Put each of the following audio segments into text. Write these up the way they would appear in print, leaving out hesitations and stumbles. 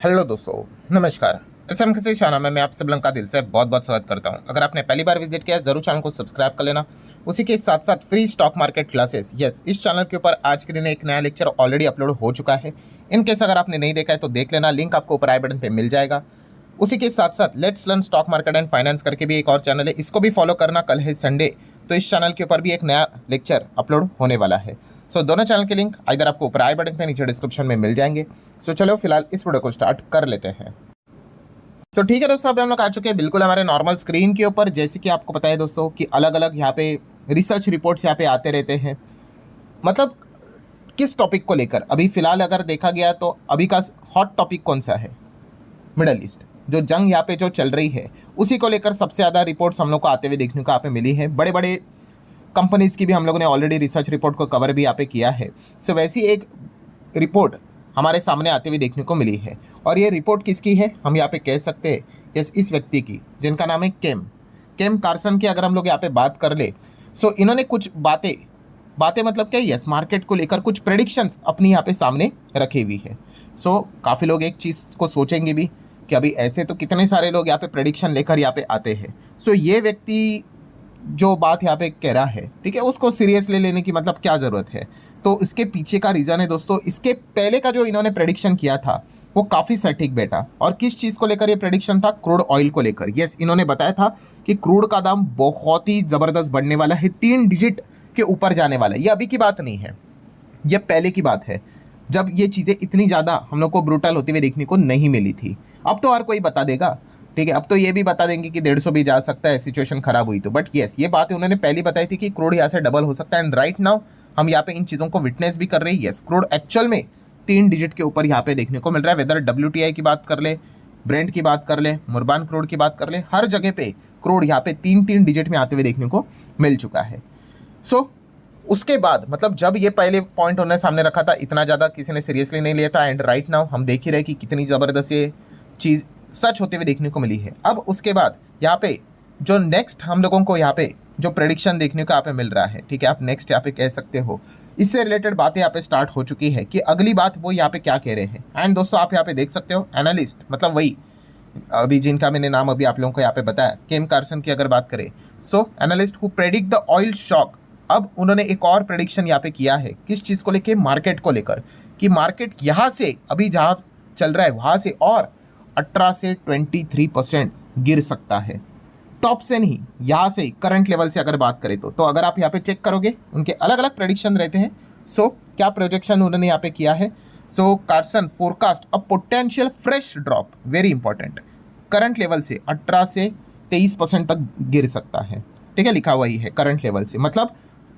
Hello दोस्तों, नमस्कार। SM किसी शाना में मैं आप सब लोगों का दिल से बहुत बहुत स्वागत करता हूं। अगर आपने पहली बार विजिट किया है जरूर चैनल को सब्सक्राइब कर लेना। उसी के साथ साथ free stock market classes, yes, इस चैनल के ऊपर आज के दिन एक नया लेक्चर ऑलरेडी अपलोड हो चुका है। इन केस अगर आपने नहीं देखा है तो देख लेना, लिंक आपको ऊपर आई बटन पे मिल जाएगा। उसी के साथ साथ let's learn stock market and finance करके भी एक और चैनल है, इसको भी फॉलो करना। कल है संडे, तो इस चैनल के ऊपर भी एक नया लेक्चर अपलोड होने वाला है। सो दोनों चैनल के लिंक इधर आपको ऊपर आई बटन पे नीचे डिस्क्रिप्शन में मिल जाएंगे। सो चलो फिलहाल इस वीडियो को स्टार्ट कर लेते हैं। सो ठीक है दोस्तों, अभी हम लोग आ चुके हैं बिल्कुल हमारे नॉर्मल स्क्रीन के ऊपर। जैसे कि आपको पता है दोस्तों कि अलग अलग यहाँ पे रिसर्च रिपोर्ट्स यहाँ पे आते रहते हैं। मतलब किस टॉपिक को लेकर अभी फिलहाल अगर देखा गया तो अभी का हॉट टॉपिक कौन सा है? मिडल ईस्ट, जो जंग यहाँ पे जो चल रही है उसी को लेकर सबसे ज़्यादा रिपोर्ट्स हम लोग को आते हुए देखने को यहाँ पे मिली है। बड़े बड़े कंपनीज़ की भी हम लोगों ने ऑलरेडी रिसर्च रिपोर्ट को कवर भी यहाँ पे किया है। सो वैसी एक रिपोर्ट हमारे सामने आते हुए देखने को मिली है। और ये रिपोर्ट किसकी है? हम यहाँ पे कह सकते हैं इस व्यक्ति की, जिनका नाम है केम कार्सन की। अगर हम लोग यहाँ पे बात कर ले, सो इन्होंने कुछ बातें मतलब क्या, यस, मार्केट को लेकर कुछ प्रेडिक्शंस अपनी यहाँ पे सामने रखी हुई है। सो काफ़ी लोग एक चीज़ को सोचेंगे भी कि अभी ऐसे तो कितने सारे लोग यहाँ पे प्रेडिक्शन लेकर यहाँ पे आते हैं। सो ये व्यक्ति जो बात यहाँ पे कह रहा है, ठीक है, उसको सीरियसली लेने की मतलब क्या ज़रूरत है? तो इसके पीछे का रीज़न है दोस्तों, इसके पहले का जो इन्होंने प्रेडिक्शन किया था वो काफ़ी सटीक बैठा। और किस चीज़ को लेकर ये प्रेडिक्शन था? क्रूड ऑयल को लेकर। यस, इन्होंने बताया था कि क्रूड का दाम बहुत ही ज़बरदस्त बढ़ने वाला है, 3 डिजिट के ऊपर जाने वाला है। ये अभी की बात नहीं है, ये पहले की बात है, जब ये चीज़ें इतनी ज़्यादा हम लोग को ब्रूटल होती हुई देखने को नहीं मिली थी। अब तो हर कोई बता देगा, ठीक है, अब तो ये भी बता देंगे कि 150 भी जा सकता है सिचुएशन खराब हुई तो। बट यस, ये बात उन्होंने पहले बताई थी कि क्रूड यहाँ से डबल हो सकता है। एंड राइट नाउ हम यहाँ पे इन चीज़ों को विटनेस भी कर रहे हैं। यस, क्रूड एक्चुअल में 3 डिजिट के ऊपर यहाँ पे देखने को मिल रहा है। वेदर WTI की बात कर ले, ब्रेंट की बात कर ले, मुर्बान क्रूड की बात कर ले, हर जगह पे क्रूड यहाँ पे 3 डिजिट में आते हुए देखने को मिल चुका है। सो उसके बाद मतलब जब ये पहले पॉइंट उन्होंने सामने रखा था, इतना ज़्यादा किसी ने सीरियसली नहीं लिया था। एंड राइट नाउ हम देख ही रहे कि कितनी ज़बरदस्त ये चीज़ सच होते हुए देखने को मिली है। अब उसके बाद यहाँ पे जो नेक्स्ट हम लोगों को यहाँ पे जो प्रेडिक्शन देखने को यहाँ पे मिल रहा है, ठीक है, आप नेक्स्ट यहाँ पे कह सकते हो, इससे रिलेटेड बातें यहाँ पे स्टार्ट हो चुकी है कि अगली बात वो यहाँ पे क्या कह रहे हैं। एंड दोस्तों आप यहाँ पे देख सकते हो एनालिस्ट, मतलब वही अभी जिनका मैंने नाम अभी आप लोगों को यहाँ पे बताया, केम कार्सन की अगर बात करें, so analyst who predict the oil shock. अब उन्होंने एक और प्रेडिक्शन यहाँ पे किया है, किस चीज़ को लेकर? मार्केट को लेकर, कि मार्केट यहाँ से अभी जहाँ चल रहा है वहाँ से और 18 से 23% गिर सकता है। टॉप से नहीं, यहाँ से करंट लेवल से अगर बात करें तो अगर आप यहाँ पे चेक करोगे उनके अलग अलग प्रेडिक्शन रहते हैं। सो क्या प्रोजेक्शन उन्होंने यहाँ पे किया है? So Carson forecast a potential fresh drop, very important, current level से 18 से 23% तक गिर सकता है। ठीक है, लिखा हुआ ही है करंट लेवल से, मतलब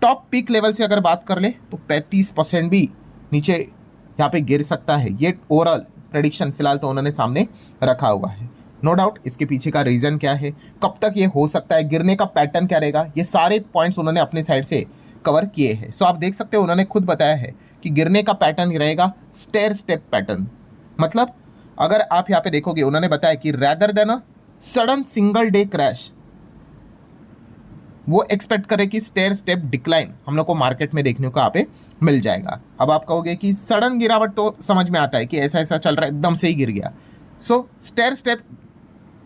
टॉप पीक लेवल से अगर बात कर ले तो 35% भी नीचे यहाँ पे गिर सकता है। ये ओवरऑल प्रेडिक्शन फिलहाल तो उन्होंने सामने रखा हुआ है। नो डाउट इसके पीछे का रीज़न क्या है, कब तक ये हो सकता है, गिरने का पैटर्न क्या रहेगा, ये सारे पॉइंट्स उन्होंने अपने साइड से कवर किए हैं। सो आप देख सकते हो उन्होंने खुद बताया है कि गिरने का पैटर्न रहेगा स्टेयर स्टेप पैटर्न। मतलब अगर आप यहाँ पे देखोगे उन्होंने बताया कि rather than a sudden single day crash, वो एक्सपेक्ट करे कि स्टेयर स्टेप डिक्लाइन हम लोग को मार्केट में देखने को यहाँ पे मिल जाएगा। अब आप कहोगे कि सडन गिरावट तो समझ में आता है कि ऐसा ऐसा चल रहा है, एकदम से ही गिर गया। सो स्टेयर स्टेप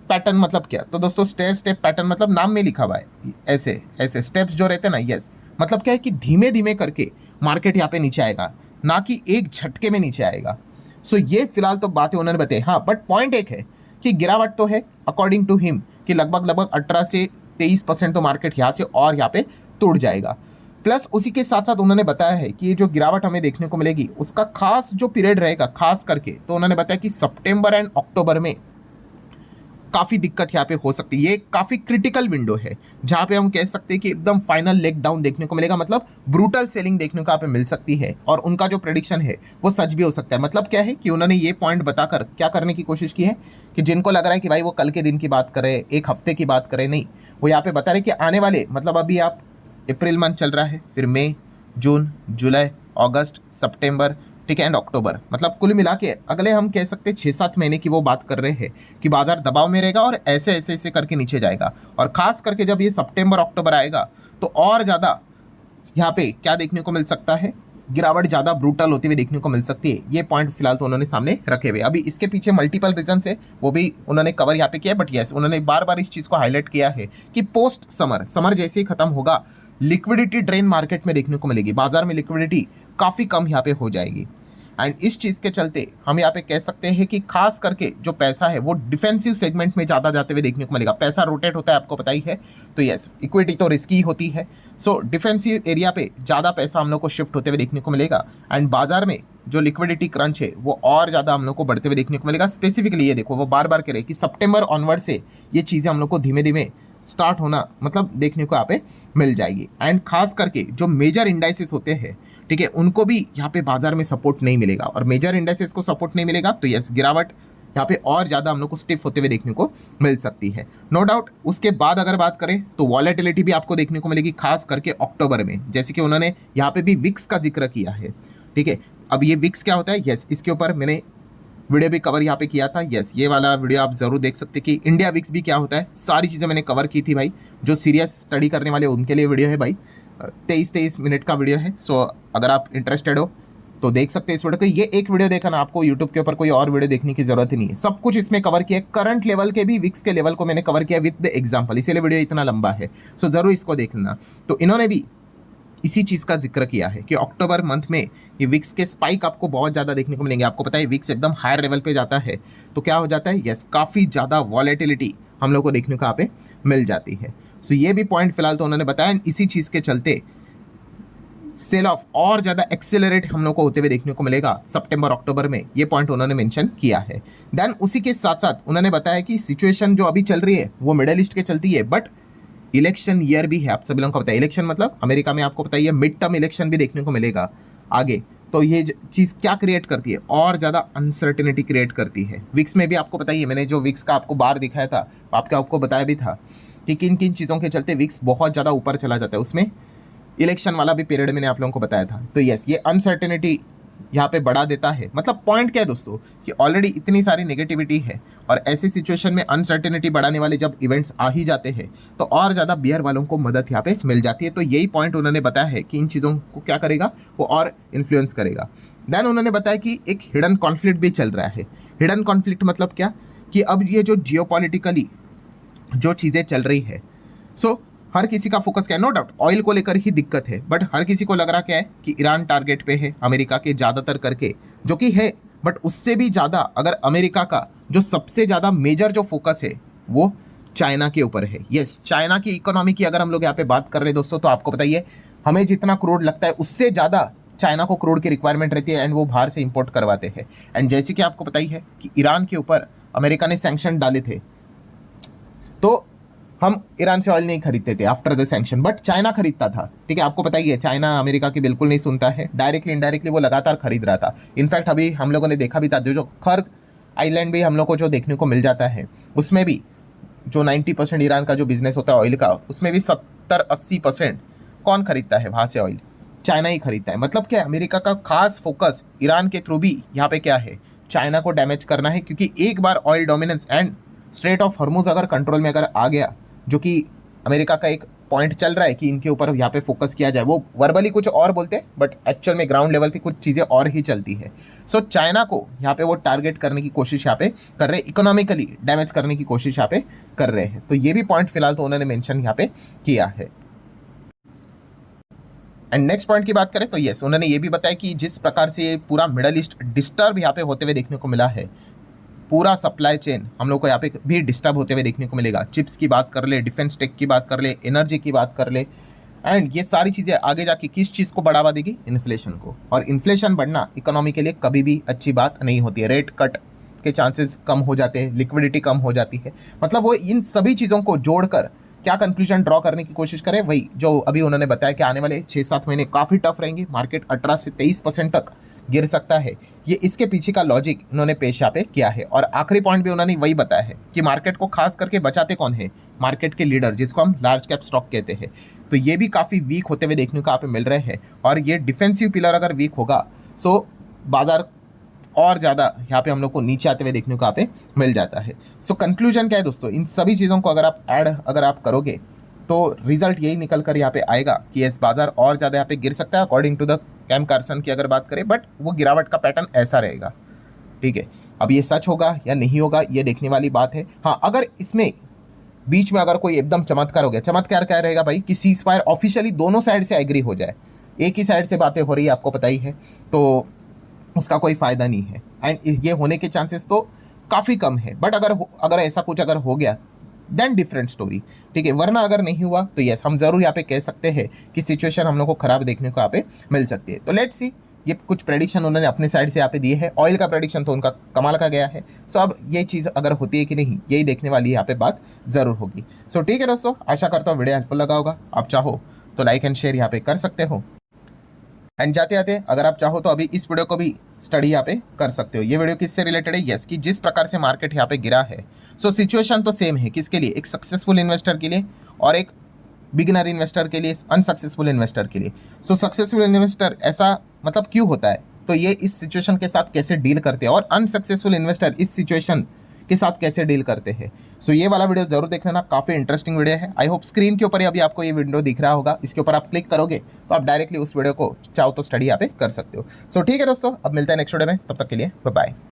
पैटर्न मतलब क्या? तो दोस्तों स्टेयर स्टेप पैटर्न मतलब नाम में लिखा हुआ है, ऐसे ऐसे स्टेप्स जो रहते हैं ना, यस, मतलब क्या है कि धीमे धीमे करके मार्केट यहाँ पे नीचे आएगा, ना कि एक झटके में नीचे आएगा। सो ये फिलहाल तो बातें उन्होंने बताई। हाँ, बट पॉइंट एक है कि गिरावट तो है अकॉर्डिंग टू हिम कि लगभग 18 से 23% तो मार्केट यहाँ से और यहाँ पे टूट जाएगा। प्लस उसी के साथ साथ उन्होंने बताया है कि ये जो गिरावट हमें देखने को मिलेगी उसका खास जो पीरियड रहेगा खास करके, तो उन्होंने बताया कि सितंबर एंड अक्टूबर में काफ़ी दिक्कत यहाँ पे हो सकती है। ये काफ़ी क्रिटिकल विंडो है जहाँ पे हम कह सकते हैं कि एकदम फाइनल लेग डाउन देखने को मिलेगा, मतलब ब्रूटल सेलिंग देखने को यहाँ पे मिल सकती है। और उनका जो प्रेडिक्शन है वो सच भी हो सकता है। मतलब क्या है कि उन्होंने ये पॉइंट बताकर क्या करने की कोशिश की है कि जिनको लग रहा है कि भाई वो कल के दिन की बात करे, एक हफ्ते की बात करे, नहीं, वो यहाँ पे बता रहे कि आने वाले, मतलब अभी आप अप्रैल मंथ चल रहा है, फिर मई, जून, जुलाई, अगस्त, सितंबर, ठीक है, एंड अक्टूबर, मतलब कुल मिला के अगले हम कह सकते हैं 6-7 महीने की वो बात कर रहे हैं कि बाजार दबाव में रहेगा और ऐसे ऐसे ऐसे करके नीचे जाएगा। और खास करके जब ये सितंबर अक्टूबर आएगा तो और ज़्यादा यहाँ पे क्या देखने को मिल सकता है, गिरावट ज़्यादा ब्रूटल होती हुई देखने को मिल सकती है। ये पॉइंट फिलहाल तो उन्होंने सामने रखे हुए। अभी इसके पीछे मल्टीपल रीजन है, वो भी उन्होंने कवर यहाँ पे किया है। बट यस, उन्होंने बार बार इस चीज़ को हाईलाइट किया है कि पोस्ट समर जैसे ही खत्म होगा, लिक्विडिटी ड्रेन मार्केट में देखने को मिलेगी, बाजार में लिक्विडिटी काफ़ी कम यहाँ पे हो जाएगी। एंड इस चीज़ के चलते हम यहाँ पे कह सकते हैं कि खास करके जो पैसा है वो डिफेंसिव सेगमेंट में ज़्यादा जाते हुए देखने को मिलेगा। पैसा रोटेट होता है, आपको पता ही है। तो यस, इक्विटी तो रिस्की होती है, सो डिफेंसिव एरिया पे ज़्यादा पैसा हम लोग को शिफ्ट होते हुए देखने को मिलेगा। एंड बाजार में जो लिक्विडिटी क्रंच है वो और ज़्यादा हम लोग को बढ़ते हुए देखने को मिलेगा। स्पेसिफिकली ये देखो, वो बार बार कह रहे कि सितंबर ऑनवर्ड से ये चीज़ें हम लोग को धीमे धीमे स्टार्ट होना मतलब देखने को यहाँ पे मिल जाएगी। एंड खास करके जो मेजर इंडाइसेस होते हैं, ठीक है, उनको भी यहाँ पे बाजार में सपोर्ट नहीं मिलेगा। और मेजर इंडाइसेस को सपोर्ट नहीं मिलेगा तो यस, गिरावट यहाँ पे और ज़्यादा हम लोग को स्टिफ होते हुए देखने को मिल सकती है, नो डाउट। उसके बाद अगर बात करें तो वॉलेटिलिटी भी आपको देखने को मिलेगी, खास करके अक्टूबर में, जैसे कि उन्होंने यहाँ पे भी विक्स का जिक्र किया है। ठीक है, अब ये विक्स क्या होता है, यस, इसके ऊपर मैंने वीडियो भी कवर यहाँ पे किया था। यस, ये वाला वीडियो आप जरूर देख सकते हैं कि इंडिया विक्स भी क्या होता है। सारी चीज़ें मैंने कवर की थी भाई, जो सीरियस स्टडी करने वाले उनके लिए वीडियो है भाई। 23 मिनट का वीडियो है। सो अगर आप इंटरेस्टेड हो तो देख सकते हैं इस वीडियो को। ये एक वीडियो देखा ना, आपको यूट्यूब के ऊपर कोई और वीडियो देखने की जरूरत ही नहीं है, सब कुछ इसमें कवर किया है। करंट लेवल के भी विक्स के लेवल को मैंने कवर किया विद द एग्जाम्पल, इसीलिए वीडियो इतना लंबा है। सो जरूर इसको देख लेना। तो इन्होंने भी इसी चीज़ का जिक्र किया है कि अक्टूबर मंथ में ये विक्स के स्पाइक आपको बहुत ज़्यादा देखने को मिलेंगे। आपको पता है विक्स एकदम हायर लेवल पे जाता है तो क्या हो जाता है, यस, काफ़ी ज़्यादा वॉलेटिलिटी हम लोग को देखने को यहाँ पे मिल जाती है। सो ये भी पॉइंट फिलहाल तो उन्होंने बताया। इसी चीज़ के चलते सेल ऑफ और ज़्यादा एक्सेलरेट हम लोग को होते हुए देखने को मिलेगा सितंबर अक्टूबर में, ये पॉइंट उन्होंने मेंशन किया है। देन उसी के साथ साथ उन्होंने बताया कि सिचुएशन जो अभी चल रही है वो मिडल ईस्ट के चलती है, बट इलेक्शन ईयर भी है, आप सभी लोगों को पता है। इलेक्शन मतलब अमेरिका में आपको पता ही है मिड टर्म इलेक्शन भी देखने को मिलेगा आगे। तो ये चीज़ क्या क्रिएट करती है, और ज़्यादा अनसर्टेनिटी क्रिएट करती है। विक्स में भी आपको पता ही है, मैंने जो विक्स का आपको बार दिखाया था आपको बताया भी था कि किन किन चीज़ों के चलते विक्स बहुत ज़्यादा ऊपर चला जाता है। उसमें इलेक्शन वाला भी पीरियड मैंने आप लोगों को बताया था। तो यस, ये अनसर्टेनिटी यहाँ पे बढ़ा देता है। मतलब पॉइंट क्या है दोस्तों, कि ऑलरेडी इतनी सारी नेगेटिविटी है और ऐसी सिचुएशन में अनसर्टेनिटी बढ़ाने वाले जब इवेंट्स आ ही जाते हैं तो और ज़्यादा बियर वालों को मदद यहाँ पे मिल जाती है। तो यही पॉइंट उन्होंने बताया है कि इन चीज़ों को क्या करेगा, वो और इन्फ्लुएंस करेगा। देन उन्होंने बताया कि एक हिडन कॉन्फ्लिक्ट भी चल रहा है। हिडन कॉन्फ्लिक्ट मतलब क्या, कि अब ये जो जियोपॉलिटिकली जो चीज़ें चल रही है, सो हर किसी का फोकस क्या है, नो डाउट ऑयल को लेकर ही दिक्कत है, बट हर किसी को लग रहा क्या है कि ईरान टारगेट पे है अमेरिका के ज़्यादातर करके, जो कि है। बट उससे भी ज़्यादा अगर अमेरिका का जो सबसे ज़्यादा मेजर जो फोकस है वो चाइना के ऊपर है। यस, चाइना की इकोनॉमी की अगर हम लोग यहाँ पे बात कर रहे हैं दोस्तों, तो आपको बताइए हमें जितना क्रूड लगता है उससे ज़्यादा चाइना को क्रूड की रिक्वायरमेंट रहती है एंड वो बाहर से इंपोर्ट करवाते हैं। एंड जैसे कि आपको पता ही है कि ईरान के ऊपर अमेरिका ने सैंक्शन डाले थे, तो हम ईरान से ऑयल नहीं खरीदते थे after the sanction, but China खरीदता था। ठीक है, आपको पता ही है चाइना अमेरिका की बिल्कुल नहीं सुनता है, डायरेक्टली इनडायरेक्टली वो लगातार खरीद रहा था। इनफैक्ट अभी हम लोगों ने देखा भी था, जो खर्ग आइलैंड भी हम लोग को जो देखने को मिल जाता है, उसमें भी जो 90% ईरान का जो बिजनेस होता है ऑयल का, उसमें भी 70-80% कौन खरीदता है वहाँ से ऑयल, चाइना ही खरीदता है। मतलब क्या है, अमेरिका का खास फोकस ईरान के थ्रू भी यहाँ पे क्या है, चाइना को डैमेज करना है। क्योंकि एक बार oil dominance and strait of Hormuz अगर कंट्रोल में अगर आ गया, जो कि अमेरिका का एक पॉइंट चल रहा है कि इनके ऊपर यहाँ पे फोकस किया जाए, वो वर्बली कुछ और बोलते हैं बट एक्चुअल में ग्राउंड लेवल पे कुछ चीज़ें और ही चलती है। सो चाइना को यहाँ पे वो टारगेट करने की कोशिश यहाँ पे कर रहे हैं, इकोनॉमिकली डैमेज करने की कोशिश यहाँ पे कर रहे हैं। तो ये भी पॉइंट फिलहाल तो उन्होंने मेंशन यहाँ पे किया है। एंड नेक्स्ट पॉइंट की बात करें तो यस, उन्होंने ये भी बताया कि जिस प्रकार से पूरा मिडल ईस्ट डिस्टर्ब यहाँ पे होते हुए देखने को मिला है, पूरा सप्लाई चेन हम लोग को यहाँ पे भी डिस्टर्ब होते हुए देखने को मिलेगा। चिप्स की बात कर ले, डिफेंस टेक की बात कर ले, एनर्जी की बात कर ले, एंड ये सारी चीज़ें आगे जाके किस चीज़ को बढ़ावा देगी, इन्फ्लेशन को। और इन्फ्लेशन बढ़ना इकोनॉमी के लिए कभी भी अच्छी बात नहीं होती है। रेट कट के चांसेस कम हो जाते हैं, लिक्विडिटी कम हो जाती है। मतलब वो इन सभी चीज़ों को जोड़कर क्या कंक्लूजन ड्रॉ करने की कोशिश करें, वही जो अभी उन्होंने बताया कि आने वाले 6-7 महीने काफ़ी टफ रहेंगे, मार्केट 18 से 23% तक गिर सकता है। ये इसके पीछे का लॉजिक इन्होंने पेश यहाँ पे किया है। और आखिरी पॉइंट भी उन्होंने वही बताया है कि मार्केट को खास करके बचाते कौन है, मार्केट के लीडर, जिसको हम लार्ज कैप स्टॉक कहते हैं। तो ये भी काफ़ी वीक होते हुए देखने को यहाँ पे मिल रहे हैं। और ये डिफेंसिव पिलर अगर वीक होगा, सो बाजार और ज़्यादा यहाँ पे हम लोग को नीचे आते हुए देखने को यहाँ पे मिल जाता है। सो कंक्लूजन क्या है दोस्तों, इन सभी चीज़ों को अगर आप करोगे तो रिजल्ट यही निकल कर यहाँ पे आएगा कि इस बाजार और ज़्यादा यहाँ पे गिर सकता है अकॉर्डिंग टू द कैम कार्सन की अगर बात करें, बट वो गिरावट का पैटर्न ऐसा रहेगा। ठीक है, अब ये सच होगा या नहीं होगा ये देखने वाली बात है। हाँ, अगर इसमें बीच में अगर कोई एकदम चमत्कार हो गया, चमत्कार क्या रहेगा भाई कि सीज फायर ऑफिशियली दोनों साइड से एग्री हो जाए, एक ही साइड से बातें हो रही है आपको पता ही है, तो उसका कोई फ़ायदा नहीं है। एंड ये होने के चांसेस तो काफ़ी कम है, बट अगर ऐसा कुछ अगर हो गया देन डिफरेंट स्टोरी। ठीक है, वरना अगर नहीं हुआ तो यस, हम ज़रूर यहाँ पे कह सकते हैं कि सिचुएशन हम लोग को ख़राब देखने को यहाँ पे मिल सकती है। तो लेट्स सी, ये कुछ प्रेडिक्शन उन्होंने अपने साइड से यहाँ पे दिए है। ऑयल का प्रेडिक्शन तो उनका कमाल का गया है। सो अब ये चीज़ अगर होती है कि नहीं, यही देखने वाली यहाँ पे बात ज़रूर होगी। सो ठीक है दोस्तों, आशा करता हूँ वीडियो हेल्पफुल लगा होगा। आप चाहो तो लाइक एंड शेयर यहाँ पे कर सकते हो। एंड जाते जाते अगर आप चाहो तो अभी इस वीडियो को भी स्टडी यहाँ पे कर सकते हो। ये वीडियो किससे रिलेटेड है? यस, कि जिस प्रकार से मार्केट यहाँ पे गिरा है, सो सिचुएशन तो सेम है। किसके लिए? एक सक्सेसफुल इन्वेस्टर के लिए और एक बिगिनर इन्वेस्टर के लिए, अनसक्सेसफुल इन्वेस्टर के लिए। सो सक्सेसफुल इन्वेस्टर ऐसा मतलब क्यों होता है, तो ये इस सिचुएशन के साथ कैसे डील करते हैं, और अनसक्सेसफुल इन्वेस्टर इस सिचुएशन के साथ कैसे डील करते हैं। सो ये वाला वीडियो जरूर देख लेना, काफ़ी इंटरेस्टिंग वीडियो है। आई होप स्क्रीन के ऊपर ही अभी आपको ये वीडियो दिख रहा होगा, इसके ऊपर आप क्लिक करोगे तो आप डायरेक्टली उस वीडियो को चाहो तो स्टडी यहाँ पे कर सकते हो। सो ठीक है दोस्तों, अब मिलते हैं नेक्स्ट वीडियो में, तब तक के लिए बाय बाय।